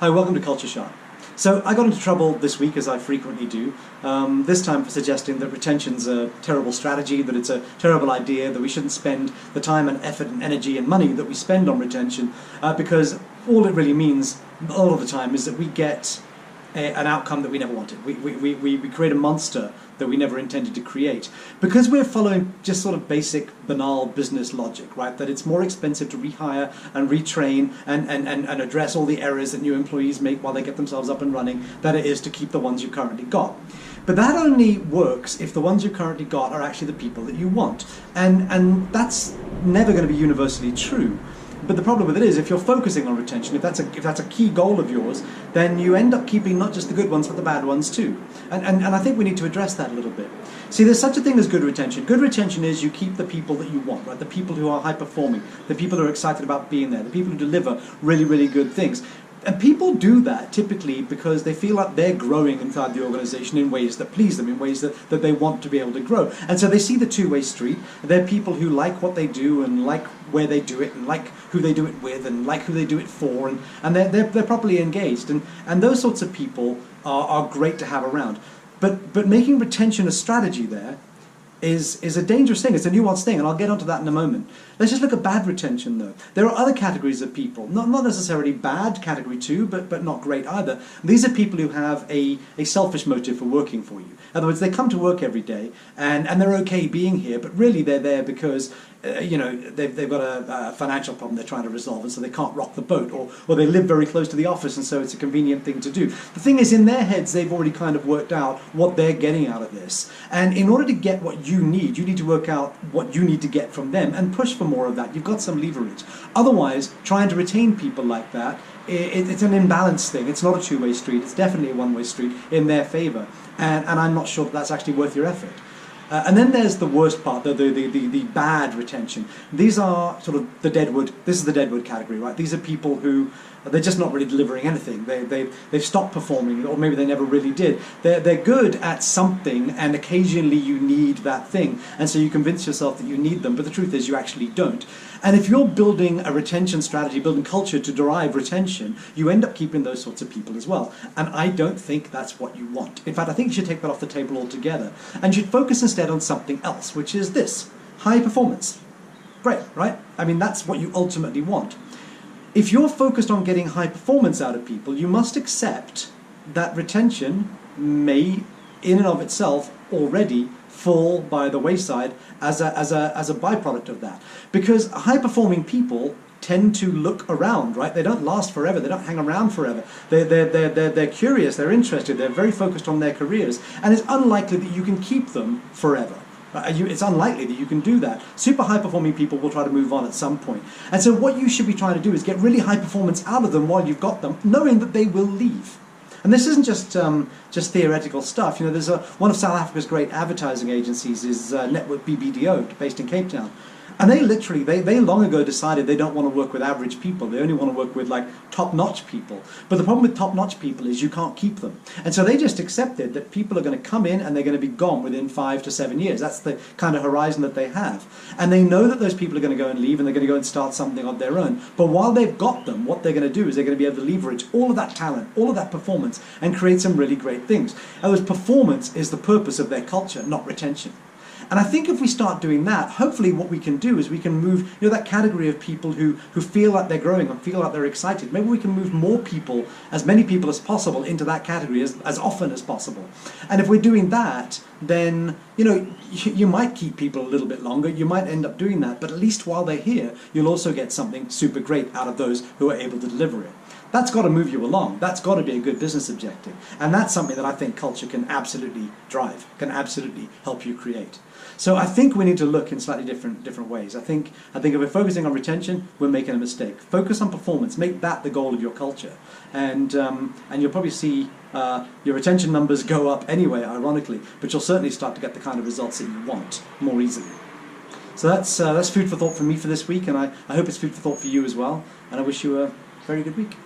Hi, welcome to Culture Shock. So I got into trouble this week, as I frequently do, this time for suggesting that retention's a terrible strategy, that it's a terrible idea, that we shouldn't spend the time and effort and energy and money that we spend on retention, because all it really means a lot of the time is that we get an outcome that we never wanted. We create a monster that we never intended to create. Because we're following just sort of basic, banal business logic, right? That it's more expensive to rehire and retrain and address all the errors that new employees make while they get themselves up and running than it is to keep the ones you currently got. But that only works if the ones you currently got are actually the people that you want. And that's never going to be universally true. But the problem with it is, if you're focusing on retention, if that's a key goal of yours, then you end up keeping not just the good ones, but the bad ones too. And I think we need to address that a little bit. See, there's such a thing as good retention. Good retention is you keep the people that you want, right? The people who are high-performing, the people who are excited about being there, the people who deliver really, really good things. And people do that typically because they feel like they're growing inside the organization in ways that please them, in ways that they want to be able to grow. And so they see the two-way street. They're people who like what they do and like where they do it and like who they do it with and like who they do it for, and they're properly engaged. And those sorts of people are great to have around. But making retention a strategy there is a dangerous thing. It's a nuanced thing, and I'll get onto that in a moment. Let's just look at bad retention, though. There are other categories of people, not necessarily bad, category 2, but not great either. These are people who have a selfish motive for working for you. In other words, they come to work every day, and they're okay being here, but really they're there because they've got a financial problem they're trying to resolve, and so they can't rock the boat, or they live very close to the office, and so it's a convenient thing to do. The thing is, in their heads, they've already kind of worked out what they're getting out of this. And in order to get what you need to work out what you need to get from them and push for more of that. You've got some leverage. Otherwise, trying to retain people like that, it's an imbalanced thing. It's not a two-way street. It's definitely a one-way street in their favor. And I'm not sure that's actually worth your effort. And then there's the worst part, the bad retention. These are sort of the deadwood. This is the deadwood category, right? These are people who they're just not really delivering anything. They've stopped performing, or maybe they never really did. They're good at something, and occasionally you need that thing, and so you convince yourself that you need them. But the truth is, you actually don't. And if you're building a retention strategy, building culture to derive retention, you end up keeping those sorts of people as well. And I don't think that's what you want. In fact, I think you should take that off the table altogether, and you should focus instead on something else, which is this: high performance. Great, right? I mean, that's what you ultimately want. If you're focused on getting high performance out of people, you must accept that retention may, in and of itself, already fall by the wayside as a byproduct of that. Because high-performing people tend to look around, right? They don't last forever. They don't hang around forever. They're curious. They're interested. They're very focused on their careers. And it's unlikely that you can keep them forever. It's unlikely that you can do that. Super high-performing people will try to move on at some point. And so what you should be trying to do is get really high performance out of them while you've got them, knowing that they will leave. And this isn't just theoretical stuff. There's one of South Africa's great advertising agencies is Network BBDO, based in Cape Town. And they long ago decided they don't want to work with average people. They only want to work with like top-notch people. But the problem with top-notch people is you can't keep them. And so they just accepted that people are going to come in and they're going to be gone within 5 to 7 years. That's the kind of horizon that they have. And they know that those people are going to go and leave, and they're going to go and start something of their own. But while they've got them, what they're going to do is they're going to be able to leverage all of that talent, all of that performance, and create some really great things. In other words, performance is the purpose of their culture, not retention. And I think if we start doing that, hopefully what we can do is we can move, that category of people who feel like they're growing and feel like they're excited. Maybe we can move more people, as many people as possible, into that category as often as possible. And if we're doing that, then, you might keep people a little bit longer. You might end up doing that. But at least while they're here, you'll also get something super great out of those who are able to deliver it. That's got to move you along. That's got to be a good business objective. And that's something that I think culture can absolutely drive, can absolutely help you create. So I think we need to look in slightly different ways. I think if we're focusing on retention, we're making a mistake. Focus on performance. Make that the goal of your culture. And you'll probably see your retention numbers go up anyway, ironically, but you'll certainly start to get the kind of results that you want more easily. So that's food for thought for me for this week, and I hope it's food for thought for you as well. And I wish you a very good week.